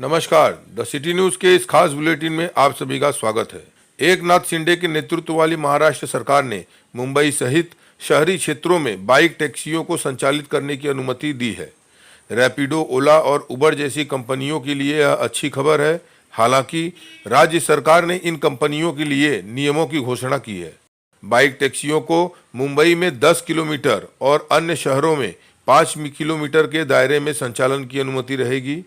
नमस्कार, the city news के इस खास बुलेटिन में आप सभी का स्वागत है। एकनाथ शिंदे के नेतृत्व वाली महाराष्ट्र सरकार ने मुंबई सहित शहरी क्षेत्रों में बाइक टैक्सियों को संचालित करने की अनुमति दी है। रैपिडो, ओला और उबर जैसी कंपनियों के लिए यह अच्छी खबर है। हालांकि राज्य सरकार ने इन कंपनियों के लिए नियमों की घोषणा की है। बाइक टैक्सियों को मुंबई में 10 किलोमीटर और अन्य शहरों में 5 किलोमीटर के दायरे में संचालन की अनुमति रहेगी।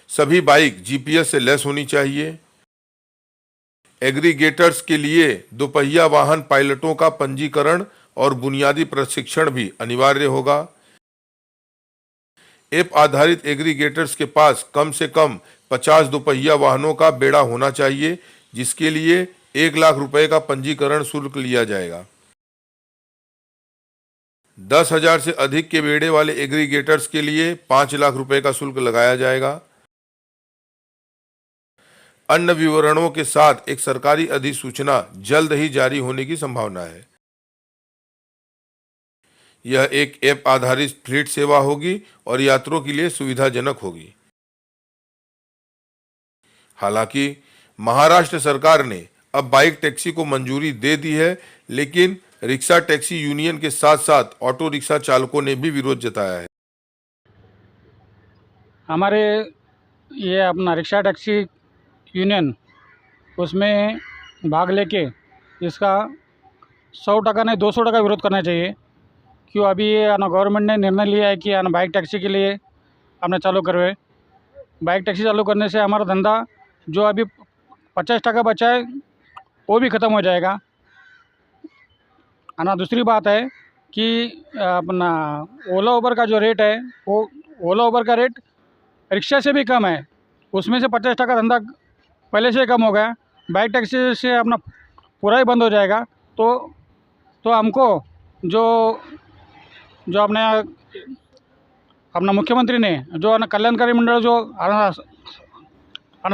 सभी बाइक जीपीएस से लैस होनी चाहिए। एग्रीगेटर्स के लिए दोपहिया वाहन पायलटों का पंजीकरण और बुनियादी प्रशिक्षण भी अनिवार्य होगा। ऐप आधारित एग्रीगेटर्स के पास कम से कम 50 दोपहिया वाहनों का बेड़ा होना चाहिए, जिसके लिए 1 लाख रुपए का पंजीकरण शुल्क लिया जाएगा। 10,000 से अधिक के बेड़े वाले एग्रीगेटर्स के लिए 5 लाख रुपए का शुल्क लगाया जाएगा। अन्य विवरणों के साथ एक सरकारी अधिसूचना जल्द ही जारी होने की संभावना है। यह एक ऐप आधारित फ्लीट सेवा होगी और यात्रियों के लिए सुविधाजनक होगी। हालांकि महाराष्ट्र सरकार ने अब बाइक टैक्सी को मंजूरी दे दी है, लेकिन रिक्शा टैक्सी यूनियन के साथ साथ ऑटो रिक्शा चालकों ने भी विरोध जताया है। हमारे ये अपना रिक्शा टैक्सी यूनियन उसमें भाग लेके इसका 100% नहीं 200% विरोध करना चाहिए। क्यों अभी ये गवर्नमेंट ने निर्णय लिया है कि बाइक टैक्सी के लिए हमने चालू करवाए। बाइक टैक्सी चालू करने से हमारा धंधा जो अभी 50% बचा है वो भी ख़त्म हो जाएगा। दूसरी बात है कि अपना ओला उबर का जो रेट है वो ओला उबर का रेट रिक्शा से भी कम है। उसमें से 50% धंधा पहले से कम हो गया। बाइक टैक्सी से अपना पूरा ही बंद हो जाएगा। तो हमको जो अपना मुख्यमंत्री ने जो कल्याणकारी मंडल जो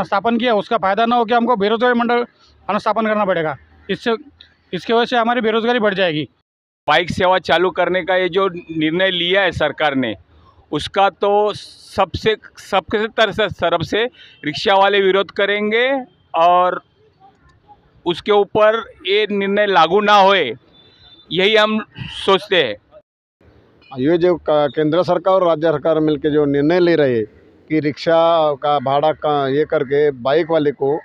स्थापन किया उसका फ़ायदा ना हो कि हमको बेरोजगारी मंडल स्थापन करना पड़ेगा। इसके वजह से हमारी बेरोजगारी बढ़ जाएगी। बाइक सेवा चालू करने का ये जो निर्णय लिया है सरकार ने, उसका तो सबसे तरफ से रिक्शा वाले विरोध करेंगे और उसके ऊपर ये निर्णय लागू ना होए, यही हम सोचते हैं। ये जो केंद्र सरकार और राज्य सरकार मिलकर जो निर्णय ले रहे हैं कि रिक्शा का भाड़ा का ये करके बाइक वाले को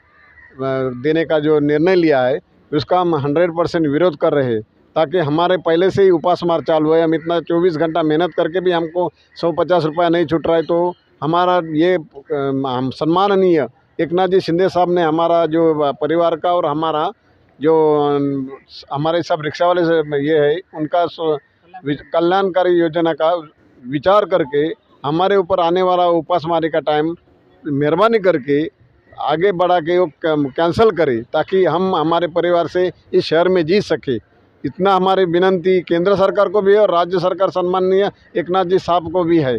देने का जो निर्णय लिया है, उसका हम 100% विरोध कर रहे हैं। ताकि हमारे पहले से ही उपास मार चालू है। हम इतना 24 घंटा मेहनत करके भी हमको 150 रुपया नहीं छूट रहा है। तो हमारा ये हम सम्माननीय एकनाथ जी शिंदे साहब ने हमारा जो परिवार का और हमारा जो हमारे सब रिक्शा वाले से ये है उनका कल्याणकारी योजना का विचार करके हमारे ऊपर आने वाला उपासमारी का टाइम मेहरबानी करके आगे बढ़ा के वो कैंसिल करें, ताकि हम हमारे परिवार से इस शहर में जी सके। इतना हमारी विनंती केंद्र सरकार को भी है और राज्य सरकार सम्माननीय एकनाथ जी साहब को भी है।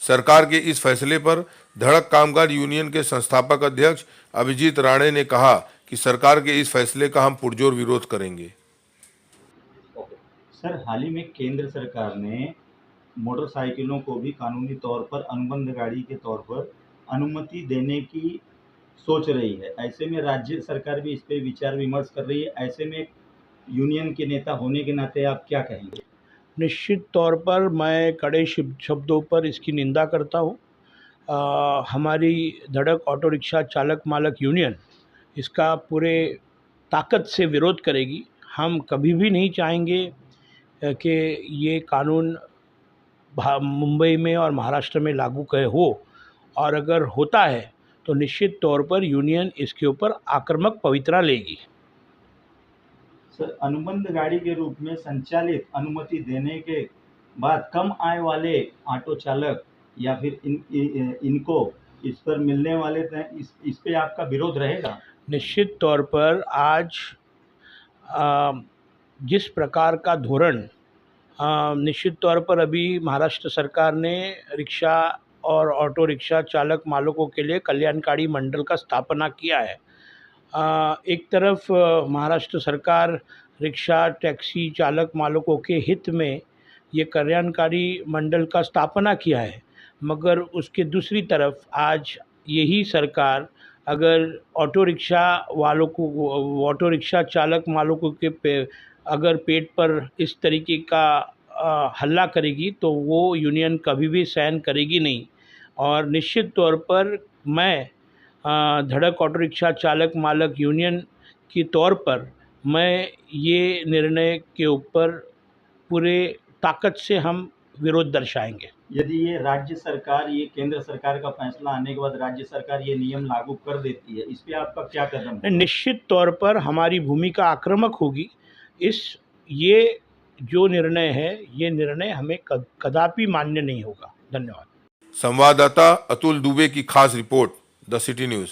सरकार के इस फैसले पर धड़क कामगार यूनियन के संस्थापक अध्यक्ष अभिजीत राणे ने कहा कि सरकार के इस फैसले का हम पुरजोर विरोध करेंगे। सर, हाल ही में केंद्र सरकार ने मोटरसाइकिलों को भी कानूनी तौर पर अनुबंध गाड़ी के तौर पर अनुमति देने की सोच रही है। ऐसे में राज्य सरकार भी इस पे विचार विमर्श कर रही है। ऐसे में यूनियन के नेता होने के नाते आप क्या कहेंगे? निश्चित तौर पर मैं कड़े शब्दों पर इसकी निंदा करता हूँ। हमारी धड़क ऑटो रिक्शा चालक मालक यूनियन इसका पूरे ताकत से विरोध करेगी। हम कभी भी नहीं चाहेंगे कि ये कानून मुंबई में और महाराष्ट्र में लागू हो, और अगर होता है तो निश्चित तौर पर यूनियन इसके ऊपर आक्रामक पवित्रा लेगी। सर, अनुबंध गाड़ी के रूप में संचालित अनुमति देने के बाद कम आय वाले ऑटो चालक या फिर इनको इस पर मिलने वाले इस पे आपका विरोध रहेगा? निश्चित तौर पर आज जिस प्रकार का धोरण निश्चित तौर पर अभी महाराष्ट्र सरकार ने रिक्शा और ऑटो रिक्शा चालक मालकों के लिए कल्याणकारी मंडल का स्थापना किया है। एक तरफ महाराष्ट्र सरकार रिक्शा टैक्सी चालक मालकों के हित में ये कल्याणकारी मंडल का स्थापना किया है, मगर उसके दूसरी तरफ आज यही सरकार अगर ऑटो रिक्शा वालों को, ऑटो रिक्शा चालक मालिकों के अगर पेट पर इस तरीके का हल्ला करेगी तो वो यूनियन कभी भी सहन करेगी नहीं। और निश्चित तौर पर मैं धड़क ऑटो रिक्शा चालक मालक यूनियन के तौर पर मैं ये निर्णय के ऊपर पूरे ताकत से हम विरोध दर्शाएंगे। यदि ये राज्य सरकार, ये केंद्र सरकार का फैसला आने के बाद राज्य सरकार ये नियम लागू कर देती है, इस पे आपका क्या कदम है? निश्चित तौर पर हमारी भूमिका आक्रामक होगी। ये जो निर्णय है, ये निर्णय हमें कदापि मान्य नहीं होगा। धन्यवाद। संवाददाता अतुल दुबे की खास रिपोर्ट, द सिटी न्यूज़।